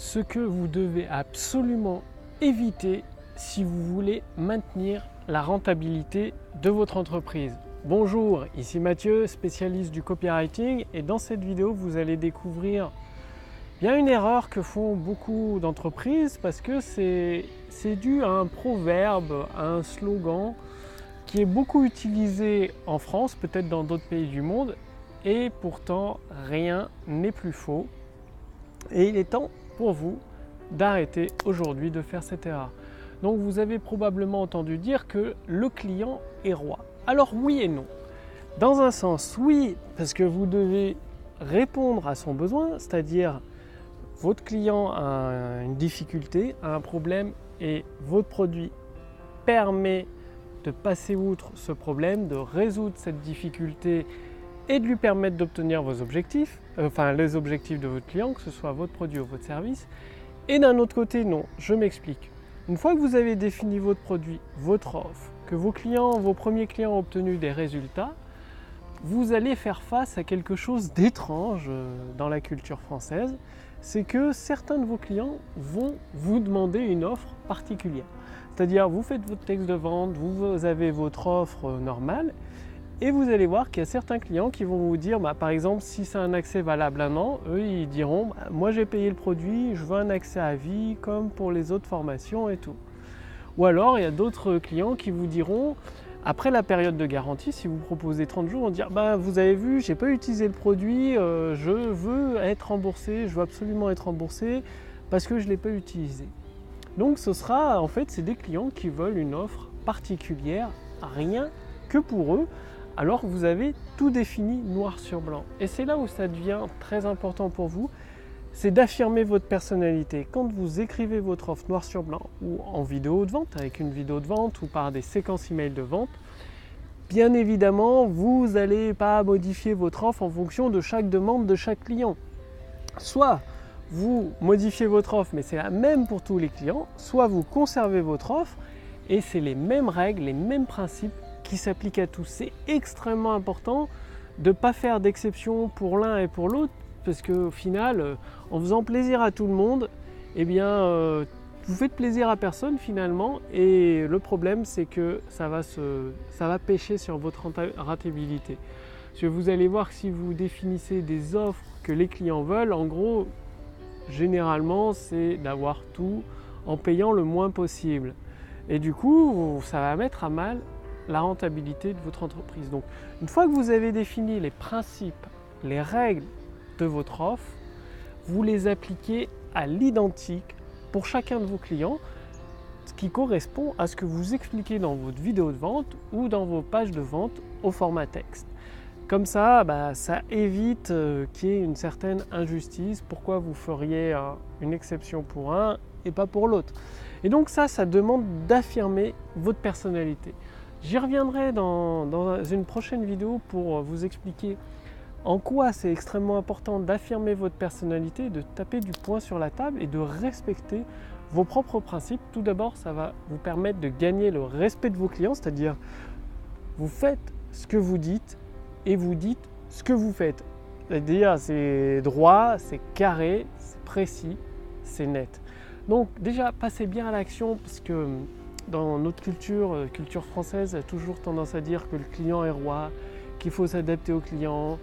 ce que vous devez absolument éviter si vous voulez maintenir la rentabilité de votre entreprise. Bonjour, ici Mathieu, spécialiste du copywriting, et dans cette vidéo vous allez découvrir bien une erreur que font beaucoup d'entreprises parce que c'est dû à un proverbe, à un slogan qui est beaucoup utilisé en France, peut-être dans d'autres pays du monde, et pourtant rien n'est plus faux. Et il est temps pour vous d'arrêter aujourd'hui de faire cette erreur. Donc vous avez probablement entendu dire que le client est roi. Alors oui et non. Dans un sens, oui, parce que vous devez répondre à son besoin, c'est-à-dire votre client a une difficulté, a un problème et votre produit permet de passer outre ce problème, de résoudre cette difficulté et de lui permettre d'obtenir vos objectifs, les objectifs de votre client, que ce soit votre produit ou votre service. Et d'un autre côté, non, je m'explique. Une fois que vous avez défini votre produit, votre offre, que vos premiers clients ont obtenu des résultats, vous allez faire face à quelque chose d'étrange dans la culture française, c'est que certains de vos clients vont vous demander une offre particulière. C'est-à-dire, vous faites votre texte de vente, vous avez votre offre normale, et vous allez voir qu'il y a certains clients qui vont vous dire, par exemple, si c'est un accès valable 1 an, eux ils diront, moi j'ai payé le produit, je veux un accès à vie comme pour les autres formations et tout. Ou alors il y a d'autres clients qui vous diront, après la période de garantie, si vous proposez 30 jours, on va dire, vous avez vu, j'ai pas utilisé le produit, je veux être remboursé, je veux absolument être remboursé parce que je ne l'ai pas utilisé. Donc ce sera, en fait, c'est des clients qui veulent une offre particulière, rien que pour eux. Alors vous avez tout défini noir sur blanc. Et c'est là où ça devient très important pour vous, c'est d'affirmer votre personnalité. Quand vous écrivez votre offre noir sur blanc ou en vidéo de vente, avec une vidéo de vente ou par des séquences email de vente, bien évidemment, vous n'allez pas modifier votre offre en fonction de chaque demande de chaque client. Soit vous modifiez votre offre, mais c'est la même pour tous les clients, soit vous conservez votre offre et c'est les mêmes règles, les mêmes principes qui s'appliquent à tous. C'est extrêmement important de ne pas faire d'exception pour l'un et pour l'autre, parce qu'au final, en faisant plaisir à tout le monde, vous faites plaisir à personne finalement, et le problème c'est que ça va pêcher sur votre rentabilité. Parce que vous allez voir que si vous définissez des offres que les clients veulent, en gros, généralement c'est d'avoir tout en payant le moins possible. Et du coup, ça va mettre à mal la rentabilité de votre entreprise. Donc, une fois que vous avez défini les principes, les règles de votre offre, vous les appliquez à l'identique pour chacun de vos clients, ce qui correspond à ce que vous expliquez dans votre vidéo de vente ou dans vos pages de vente au format texte. Comme ça, ça évite qu'il y ait une certaine injustice. Pourquoi vous feriez une exception pour un et pas pour l'autre? Et donc ça demande d'affirmer votre personnalité. J'y reviendrai dans une prochaine vidéo pour vous expliquer en quoi c'est extrêmement important d'affirmer votre personnalité, de taper du poing sur la table et de respecter vos propres principes. Tout d'abord, ça va vous permettre de gagner le respect de vos clients, c'est-à-dire vous faites ce que vous dites et vous dites ce que vous faites. C'est-à-dire c'est droit, c'est carré, c'est précis, c'est net. Donc déjà, passez bien à l'action, parce que dans notre culture française, il y a toujours tendance à dire que le client est roi, qu'il faut s'adapter au client,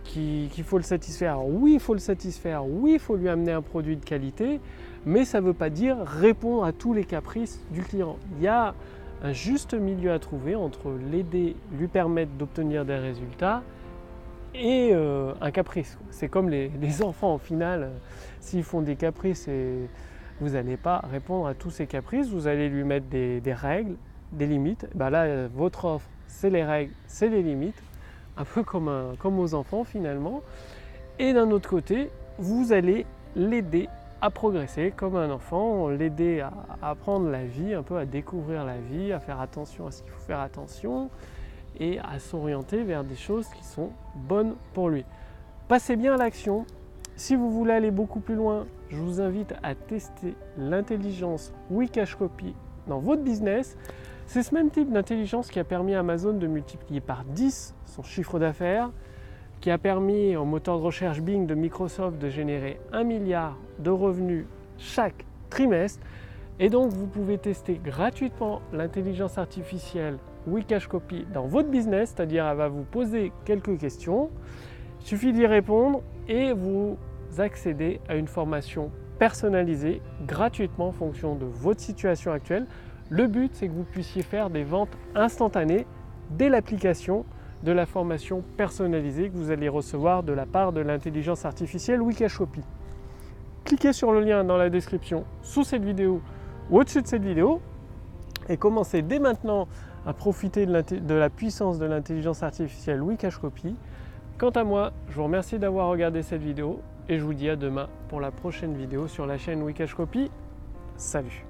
qu'il faut le satisfaire. Alors oui, il faut le satisfaire, oui, il faut lui amener un produit de qualité, mais ça ne veut pas dire répondre à tous les caprices du client. Il y a un juste milieu à trouver entre l'aider, lui permettre d'obtenir des résultats et un caprice. C'est comme les enfants au final, s'ils font des caprices, vous n'allez pas répondre à tous ces caprices, vous allez lui mettre des règles, des limites. Là, votre offre, c'est les règles, c'est les limites, un peu comme aux enfants finalement. Et d'un autre côté, vous allez l'aider à progresser comme un enfant, l'aider à apprendre la vie, un peu à découvrir la vie, à faire attention à ce qu'il faut faire attention et à s'orienter vers des choses qui sont bonnes pour lui. Passez bien à l'action. Si vous voulez aller beaucoup plus loin, je vous invite à tester l'intelligence Wikashcopy dans votre business. C'est ce même type d'intelligence qui a permis à Amazon de multiplier par 10 son chiffre d'affaires, qui a permis au moteur de recherche Bing de Microsoft de générer 1 milliard de revenus chaque trimestre. Et donc, vous pouvez tester gratuitement l'intelligence artificielle Wikashcopy dans votre business, c'est-à-dire elle va vous poser quelques questions. Il suffit d'y répondre et vous accédez à une formation personnalisée gratuitement en fonction de votre situation actuelle. Le but, c'est que vous puissiez faire des ventes instantanées dès l'application de la formation personnalisée que vous allez recevoir de la part de l'intelligence artificielle Wikashcopy. Cliquez sur le lien dans la description sous cette vidéo ou au-dessus de cette vidéo et commencez dès maintenant à profiter de la puissance de l'intelligence artificielle Wikashcopy. Quant à moi, je vous remercie d'avoir regardé cette vidéo et je vous dis à demain pour la prochaine vidéo sur la chaîne Wikashcopy. Salut!